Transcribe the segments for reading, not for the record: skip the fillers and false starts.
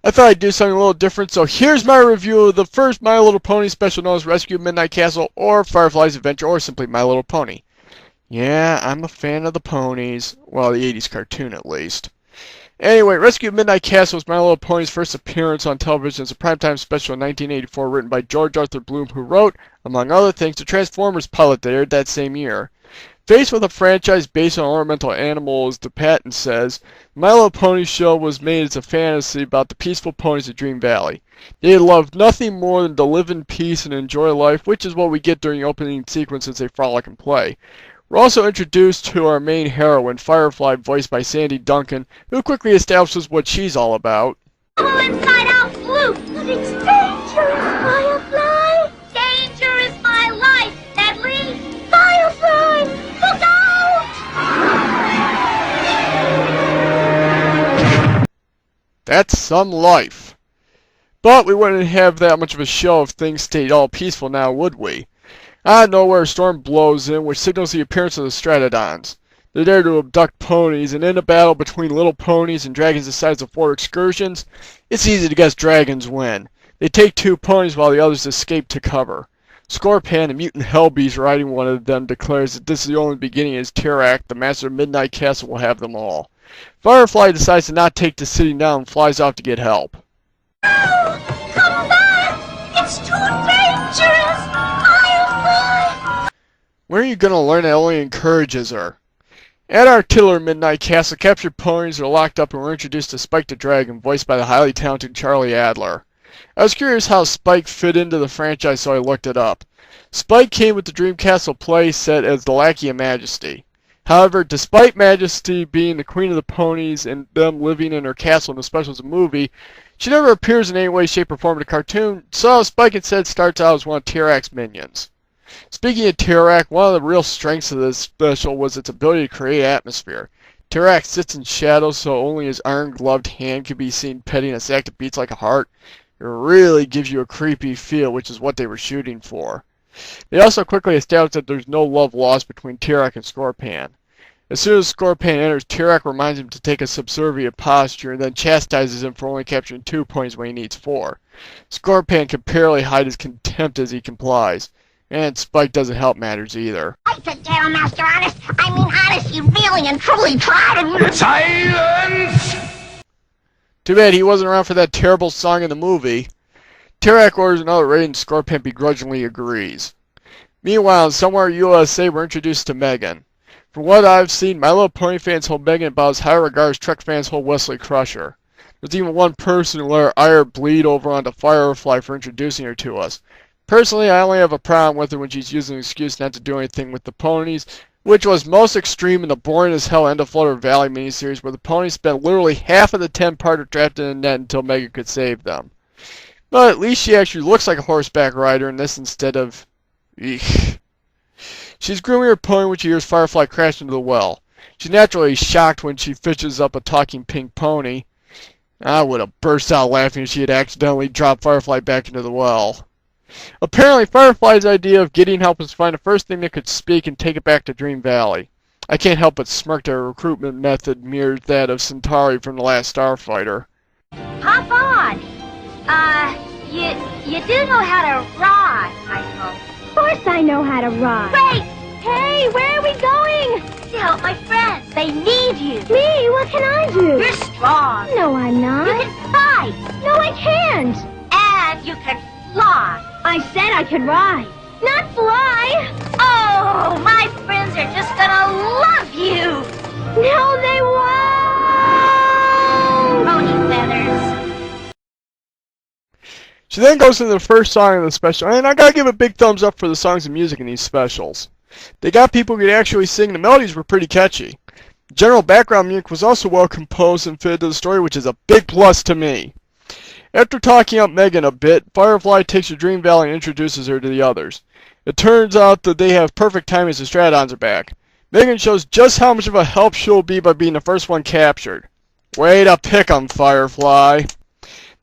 I thought I'd do something a little different, so here's my review of the first My Little Pony special known as Rescue Midnight Castle, or Firefly's Adventure, or simply My Little Pony. Yeah, I'm a fan of the ponies. Well, the 80s cartoon at least. Anyway, Rescue Midnight Castle was My Little Pony's first appearance on television as a primetime special in 1984, written by George Arthur Bloom, who wrote, among other things, the Transformers pilot that aired that same year. Faced with a franchise based on ornamental animals, the patent says, My Little Pony show was made as a fantasy about the peaceful ponies of Dream Valley. They loved nothing more than to live in peace and enjoy life, which is what we get during the opening sequence as they frolic and play. We're also introduced to our main heroine, Firefly, voiced by Sandy Duncan, who quickly establishes what she's all about. Inside-out flute! But it's dangerous, Firefly! Danger is my life, Deadly! Firefly! Look out! That's some life. But we wouldn't have that much of a show if things stayed all peaceful now, would we? Out of nowhere, a storm blows in, which signals the appearance of the Stratodons. They're there to abduct ponies, and in a battle between little ponies and dragons the size of 4 excursions, it's easy to guess dragons win. They take 2 ponies while the others escape to cover. Scorpion, a mutant hellbeast riding one of them, declares that this is the only beginning as Tirak, the master of Midnight Castle, will have them all. Firefly decides to not take the city now and flies off to get help. No! Come back! It's too dangerous! Firefly! When are you going to learn that only encourages her? At our titular Midnight Castle, captured ponies are locked up and we're introduced to Spike the Dragon, voiced by the highly talented Charlie Adler. I was curious how Spike fit into the franchise, so I looked it up. Spike came with the Dream Castle play set as the Lackey of Majesty. However, despite Majesty being the queen of the ponies and them living in her castle in the special as a movie, she never appears in any way, shape, or form in the cartoon, so Spike instead starts out as one of Tirak's minions. Speaking of Tirak, one of the real strengths of this special was its ability to create atmosphere. Tirak sits in shadows so only his iron-gloved hand can be seen petting a sack that beats like a heart. It really gives you a creepy feel, which is what they were shooting for. They also quickly established that there's no love lost between Tirak and Scorpion. As soon as Scorpion enters, Tirak reminds him to take a subservient posture and then chastises him for only capturing 2 points when he needs 4. Scorpion can barely hide his contempt as he complies. And Spike doesn't help matters either. I said, Master, honest. I mean, honest, you really and truly tried. Silence! Too bad he wasn't around for that terrible song in the movie. Tirak orders another raid and Scorpion begrudgingly agrees. Meanwhile, somewhere in USA, we're introduced to Megan. From what I've seen, My Little Pony fans hold Megan about as high regard as Trek fans hold Wesley Crusher. There's even one person who let her ire bleed over onto Firefly for introducing her to us. Personally, I only have a problem with her when she's using an excuse not to do anything with the ponies, which was most extreme in the boring as hell End of Flutter Valley miniseries, where the ponies spent literally half of the 10-parter trapped in a net until Megan could save them. But at least she actually looks like a horseback rider in this instead of... Eek. She's grooming her pony when she hears Firefly crash into the well. She's naturally shocked when she fishes up a talking pink pony. I would have burst out laughing if she had accidentally dropped Firefly back into the well. Apparently, Firefly's idea of getting help was to find the first thing that could speak and take it back to Dream Valley. I can't help but smirk that her recruitment method mirrors that of Centauri from The Last Starfighter. Hop on. You do know how to ride, I hope. Of course I know how to ride. Wait! Hey, where are we going? To help my friends. They need you. Me? What can I do? You're strong. No, I'm not. You can fight. No, I can't. And you can fly. I said I could ride, not fly. Oh, my friends are just gonna love you. No, they won't. Pony feathers. She then goes into the first song of the special, and I gotta give a big thumbs up for the songs and music in these specials. They got people who could actually sing. The melodies were pretty catchy. General background music was also well composed and fitted to the story, which is a big plus to me. After talking up Megan a bit, Firefly takes her Dream Valley and introduces her to the others. It turns out that they have perfect timing as the Stratodons are back. Megan shows just how much of a help she'll be by being the first one captured. Way to pick 'em, Firefly.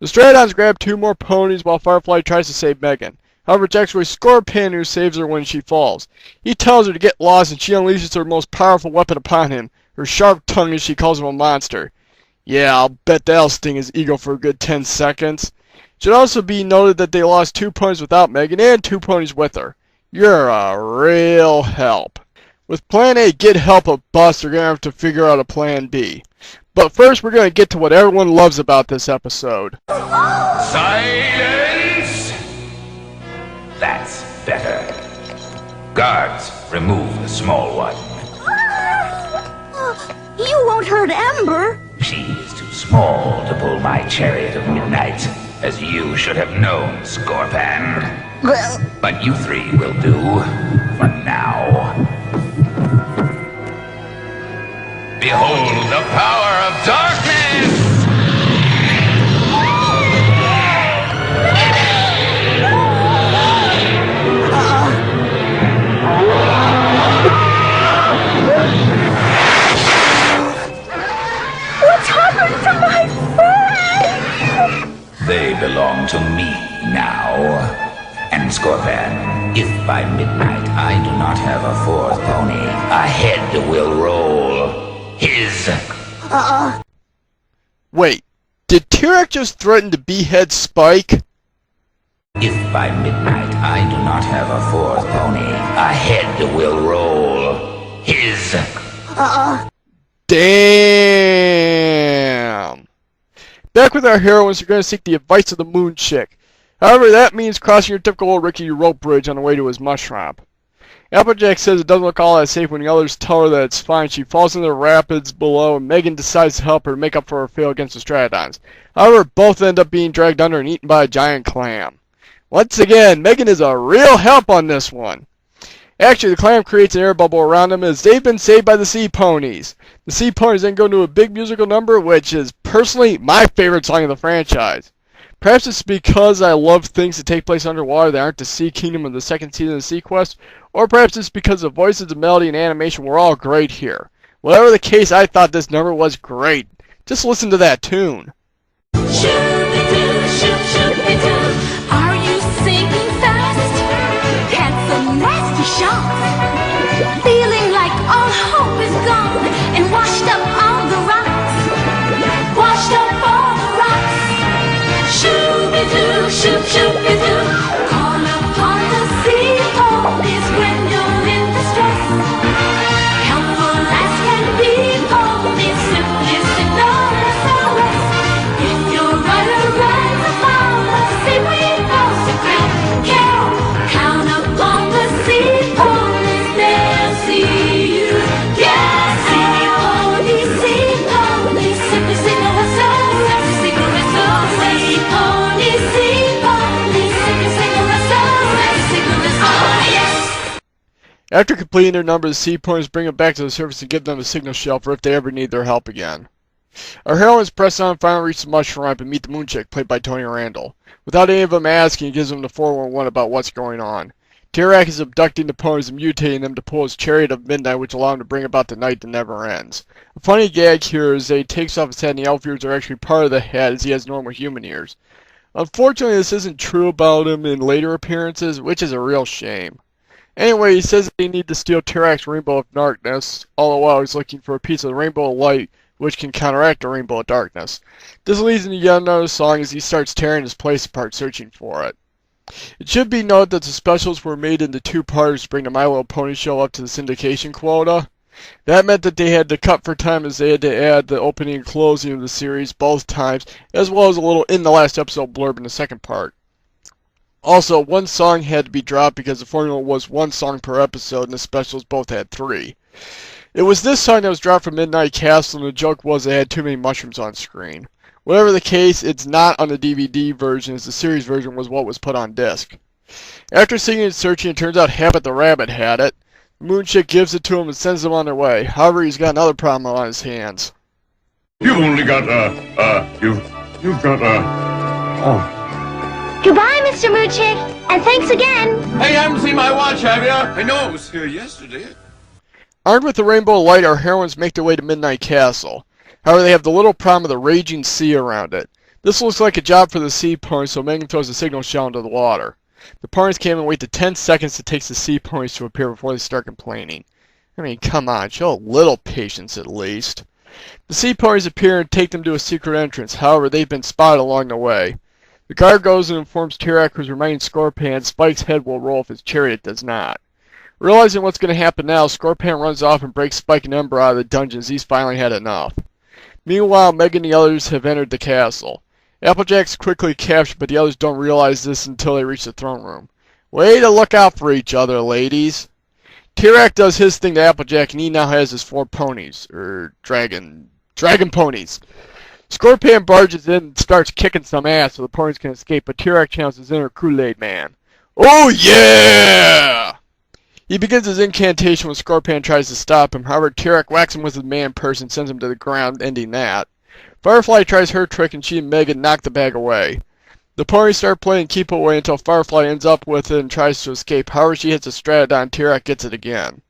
The Stratodons grab 2 more ponies while Firefly tries to save Megan. However, it's actually Scorpion who saves her when she falls. He tells her to get lost and she unleashes her most powerful weapon upon him, her sharp tongue as she calls him a monster. Yeah, I'll bet that'll sting his ego for a good 10 seconds. It should also be noted that they lost 2 ponies without Megan and 2 ponies with her. You're a real help. With Plan A, get help a bust, they're going to have to figure out a Plan B. But first, we're going to get to what everyone loves about this episode. Silence! That's better. Guards, remove the small one. You won't hurt Ember. She is too small to pull my chariot of midnight, as you should have known, Scorpan. But you 3 will do, for now. Behold the power of darkness! What's happened to my friends? They belong to me now. And Scorpan, if by midnight I do not have a 4th pony, a head will roll. His. Wait, did T-Rex just threaten to behead Spike? If by midnight I do not have a 4th pony, a head will roll. His. Damn. Back with our heroines, you're going to seek the advice of the Moon Chick. However, that means crossing your typical old rickety rope bridge on the way to his mushroom. Applejack says it doesn't look all that safe when the others tell her that it's fine. She falls into the rapids below, and Megan decides to help her make up for her fail against the Stratodons. However, both end up being dragged under and eaten by a giant clam. Once again, Megan is a real help on this one. Actually, the clam creates an air bubble around them as they've been saved by the sea ponies. The sea ponies then go into a big musical number, which is personally my favorite song of the franchise. Perhaps it's because I love things that take place underwater that aren't the Sea Kingdom of the second season of Sea Quest, or perhaps it's because the voices, the melody, and animation were all great here. Whatever the case, I thought this number was great. Just listen to that tune. Shoo-be-doo, shoop-shoop-be-doo. Are you sinking fast? Handsome, nasty sharks. Feeling like all hope is gone and washed up all the rocks. Washed up all the rocks. Shoo-be-doo, shoop-shoop-be-doo. Call upon the sea ponies when you're in distress. Helpful as can be, ponies simply signal SOS. If your rider rides upon the seaweed balls to count, count upon the sea ponies, they'll see you. Yeah, sea ponies, simply signal SOS. Signal SOS. Sea ponies, simply signal SOS. Signal SOS. After completing their number, the sea ponies bring them back to the surface and give them a signal shell for if they ever need their help again. Our heroines press on and finally reach the mushroom ramp and meet the Moon Chick, played by Tony Randall. Without any of them asking, he gives them the 411 about what's going on. T-Rex is abducting the ponies and mutating them to pull his chariot of midnight, which allow him to bring about the night that never ends. A funny gag here is that he takes off his head and the elf ears are actually part of the head as he has normal human ears. Unfortunately, this isn't true about him in later appearances, which is a real shame. Anyway, he says that they need to steal T-Rex's rainbow of darkness, all the while he's looking for a piece of the rainbow of light which can counteract the rainbow of darkness. This leads into yet another song as he starts tearing his place apart searching for it. It should be noted that the specials were made into 2 parts to bring the My Little Pony show up to the syndication quota. That meant that they had to cut for time as they had to add the opening and closing of the series both times, as well as a little in the last episode blurb in the second part. Also, 1 song had to be dropped because the formula was 1 song per episode and the specials both had 3. It was this song that was dropped from Midnight Castle, and the joke was they had too many mushrooms on screen. Whatever the case, it's not on the DVD version, as the series version was what was put on disc. After singing and searching, it turns out Habit the Rabbit had it. The Moon Chick gives it to him and sends them on their way. However, he's got another problem on his hands. You've only got, oh. Goodbye, Mr. Moochick, and thanks again. Hey, you haven't seen my watch, have you? I know it was here yesterday. Armed with the rainbow light, our heroines make their way to Midnight Castle. However, they have the little problem of the raging sea around it. This looks like a job for the sea ponies, so Megan throws a signal shell into the water. The ponies can't even wait the 10 seconds it takes the sea ponies to appear before they start complaining. I mean, come on, show a little patience at least. The sea ponies appear and take them to a secret entrance. However, they've been spotted along the way. The guard goes and informs T-Rex, who's remaining Scorpion, Spike's head will roll if his chariot does not. Realizing what's going to happen now, Scorpion runs off and breaks Spike and Ember out of the dungeons. He's finally had enough. Meanwhile, Meg and the others have entered the castle. Applejack's quickly captured, but the others don't realize this until they reach the throne room. Way to look out for each other, ladies. T-Rex does his thing to Applejack, and he now has his 4 ponies, or dragon ponies. Scorpion barges in and starts kicking some ass so the ponies can escape, but T-Rex channels his inner Kool-Aid man. Oh yeah! He begins his incantation when Scorpion tries to stop him. However, T-Rex whacks him with his man purse and sends him to the ground, ending that. Firefly tries her trick and she and Megan knock the bag away. The ponies start playing keep away until Firefly ends up with it and tries to escape. However, she hits a Stratodon. T-Rex gets it again.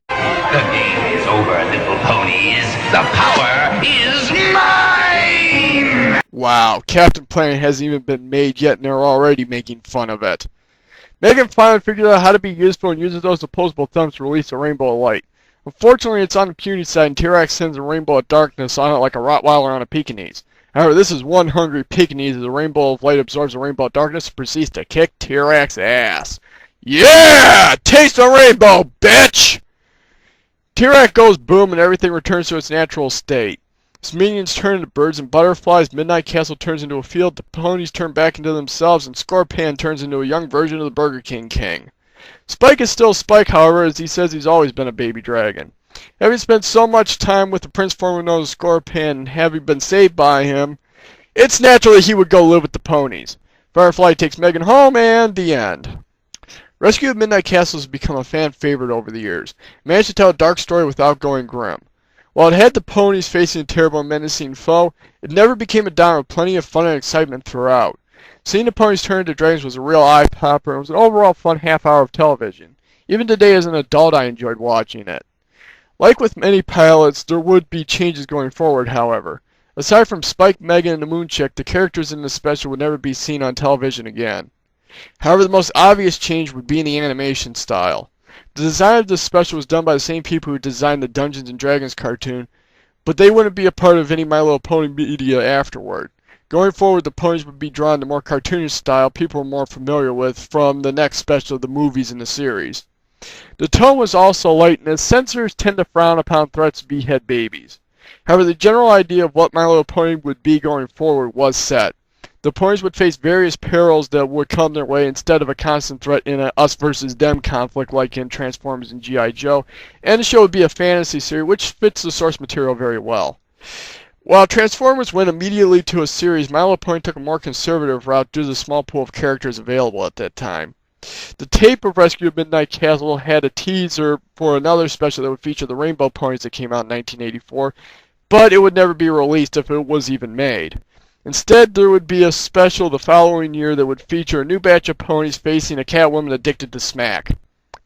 The game is over, little ponies. The power is mine! Wow, Captain Planet hasn't even been made yet and they're already making fun of it. Megan finally figures out how to be useful and uses those opposable thumbs to release a rainbow of light. Unfortunately, it's on the puny side and T-Rex sends a rainbow of darkness on it like a Rottweiler on a Pekingese. However, this is one hungry Pekingese as the rainbow of light absorbs the rainbow of darkness and proceeds to kick T-Rex's ass. Yeah! Taste the rainbow, bitch! T-Rex goes boom and everything returns to its natural state. Its minions turn into birds and butterflies, Midnight Castle turns into a field, the ponies turn back into themselves, and Scorpion turns into a young version of the Burger King King. Spike is still Spike, however, as he says he's always been a baby dragon. Having spent so much time with the prince formerly known as Scorpion and having been saved by him, it's natural that he would go live with the ponies. Firefly takes Megan home, and the end. Rescue of Midnight Castle has become a fan favorite over the years. It managed to tell a dark story without going grim. While it had the ponies facing a terrible and menacing foe, it never became a downer with plenty of fun and excitement throughout. Seeing the ponies turn into dragons was a real eye-popper and was an overall fun half-hour of television. Even today as an adult I enjoyed watching it. Like with many pilots, there would be changes going forward, however. Aside from Spike, Megan, and the Moon Chick, the characters in the special would never be seen on television again. However, the most obvious change would be in the animation style. The design of this special was done by the same people who designed the Dungeons & Dragons cartoon, but they wouldn't be a part of any My Little Pony media afterward. Going forward, the ponies would be drawn to more cartoonish style people were more familiar with from the next special of the movies in the series. The tone was also light, and as censors tend to frown upon threats to behead babies. However, the general idea of what My Little Pony would be going forward was set. The ponies would face various perils that would come their way instead of a constant threat in a us versus them conflict like in Transformers and G.I. Joe, and the show would be a fantasy series which fits the source material very well. While Transformers went immediately to a series, My Little Pony took a more conservative route due to the small pool of characters available at that time. The tape of Rescue of Midnight Castle had a teaser for another special that would feature the Rainbow Ponies that came out in 1984, but it would never be released if it was even made. Instead, there would be a special the following year that would feature a new batch of ponies facing a Catwoman addicted to smack.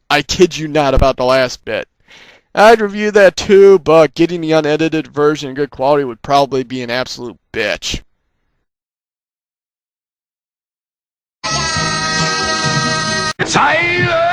I kid you not about the last bit. I'd review that too, but getting the unedited version in good quality would probably be an absolute bitch. Silence!